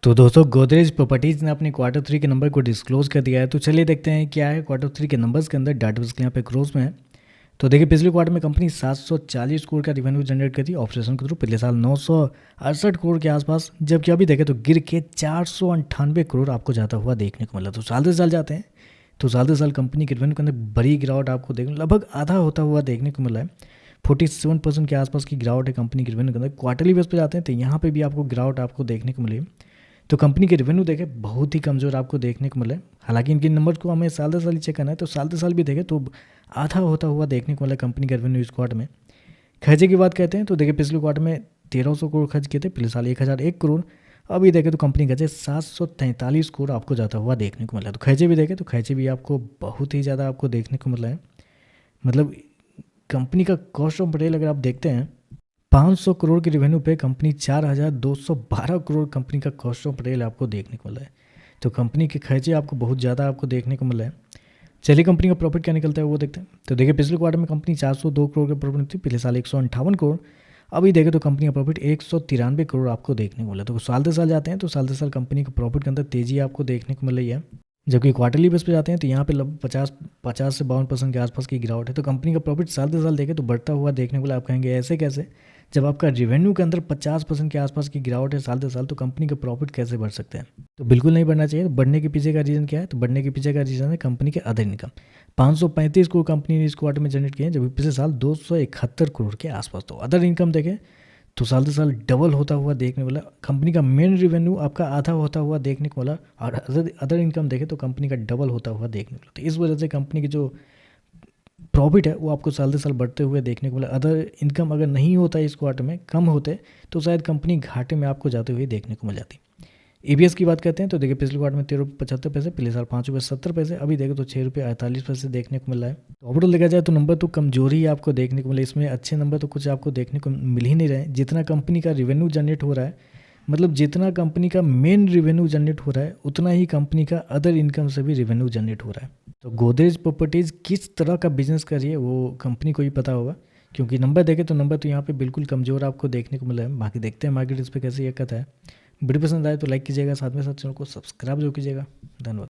तो दोस्तों गोदरेज प्रॉपर्टीज़ ने अपने क्वार्टर थ्री के नंबर को डिस्क्लोज कर दिया है। तो चलिए देखते हैं क्या है क्वार्टर थ्री के नंबर्स के अंदर। डाटा बेस के यहाँ पे क्रोज में है। तो देखिए पिछले क्वार्टर में कंपनी 740 करोड़ का रेवेन्यू जनरेट करती है ऑपरेशन के थ्रू। पिछले साल 968 करोड़ के आसपास, जबकि अभी देखें तो गिर के 498 करोड़ आपको जाता हुआ देखने को मिला। तो साल से साल जाते हैं तो साल से साल कंपनी के रेवेन्यू के अंदर बड़ी गिरावट आपको देखने लगभग आधा होता हुआ देखने को मिला है। 47% के आसपास की गिरावट है कंपनी के रेवेन्यू के अंदर। क्वार्टरली बेस पे जाते हैं तो यहाँ पे भी आपको गिरावट आपको देखने को मिली। तो कंपनी के रेवेन्यू देखें बहुत ही कमज़ोर आपको देखने को मिले। हालांकि इनके नंबर को हमें साल दर साल ही चेक करना है, तो साल दर साल भी देखें तो आधा होता हुआ देखने को मिला कंपनी का रेवेन्यू इस क्वार्टर में। खर्चे की बात कहते हैं तो देखिए पिछले क्वार्टर में 1300 करोड़ खर्च किए थे, पिछले साल 1001 करोड़। अभी देखें तो कंपनी खर्चे 743 करोड़ आपको जाता हुआ देखने को मिला। तो खर्चे भी देखें तो खर्चे भी आपको बहुत ही ज़्यादा आपको देखने को मिला है। मतलब कंपनी का कॉस्ट ऑफ मटेरियल अगर आप देखते हैं 500 करोड़ की रेवेन्यू पे कंपनी 4212 करोड़ कंपनी का कॉस्ट ऑफ मटेरियल आपको देखने को मिला है। तो कंपनी के खर्चे आपको बहुत ज़्यादा आपको देखने को मिला है। चलिए कंपनी का प्रॉफिट क्या निकलता है वो देखते हैं। तो देखिए पिछले क्वार्टर में कंपनी 402 करोड़ का प्रॉफिट थी, पिछले साल 158 करोड़। अभी देखें तो कंपनी का प्रॉफिट 193 करोड़ आपको देखने को मिला। तो साल दर साल जाते हैं तो साल दर साल कंपनी का प्रॉफिट के अंदर तेज़ी आपको देखने को मिल रही है। जबकि क्वार्टरली बेस पे जाते हैं तो यहाँ पे लगभग 50 से 52% के आसपास की गिरावट है। तो कंपनी का प्रॉफिट साल दर साल देखें तो बढ़ता हुआ देखने को मिला। आप कहेंगे ऐसे कैसे, जब आपका रेवेन्यू के अंदर 50% के आसपास की गिरावट है साल दर साल, तो कंपनी का प्रॉफिट कैसे बढ़ सकते हैं? तो बिल्कुल नहीं बढ़ना चाहिए। तो बढ़ने के पीछे का रीज़न क्या है? तो बढ़ने के पीछे का रीज़न है कंपनी के अदर इनकम। 535 करोड़ कंपनी ने इस क्वार्टर में जनरेट किए हैं, जबकि पिछले साल 271 करोड़ के आसपास। तो अदर इनकम देखें तो साल से साल डबल होता हुआ देखने वाला। कंपनी का मेन रेवेन्यू आपका आधा होता हुआ देखने को मिला, और अदर इनकम देखें तो कंपनी का डबल होता हुआ देखने को मिला। तो इस वजह से कंपनी की जो प्रॉफिट है वो आपको साल से साल बढ़ते हुए देखने को मिला। अदर इनकम अगर नहीं होता इस क्वार्टर में, कम होते, तो शायद कंपनी घाटे में आपको जाते हुए देखने को मिल जाती। ईपीएस की बात करते हैं तो देखिए पिछले क्वार्टर में 13 रुपये 75 पैसे, पिछले साल 5 रुपये 70 पैसे। अभी देखो तो 6 रुपये 48 पैसे देखने को मिल रहा है। तो ओवरऑल देखा जाए तो नंबर तो कमजोरी आपको देखने को मिले। इसमें अच्छे नंबर तो कुछ आपको देखने को मिल ही नहीं रहे। जितना कंपनी का रेवेन्यू जनरेट हो रहा है, मतलब जितना कंपनी का मेन रेवेन्यू जनरेट हो रहा है, उतना ही कंपनी का अदर इनकम से भी रेवेन्यू जनरेट हो रहा है। तो गोदरेज प्रॉपर्टीज़ किस तरह का बिजनेस कर रही है वो कंपनी को ही पता होगा, क्योंकि नंबर देखें तो नंबर तो यहाँ पे बिल्कुल कमज़ोर आपको देखने को मिला है। बाकी देखते हैं मार्केट इस पर कैसे ये कहता है। वीडियो पसंद आए तो लाइक कीजिएगा, साथ में साथ चैनल को सब्सक्राइब जरूर कीजिएगा। धन्यवाद।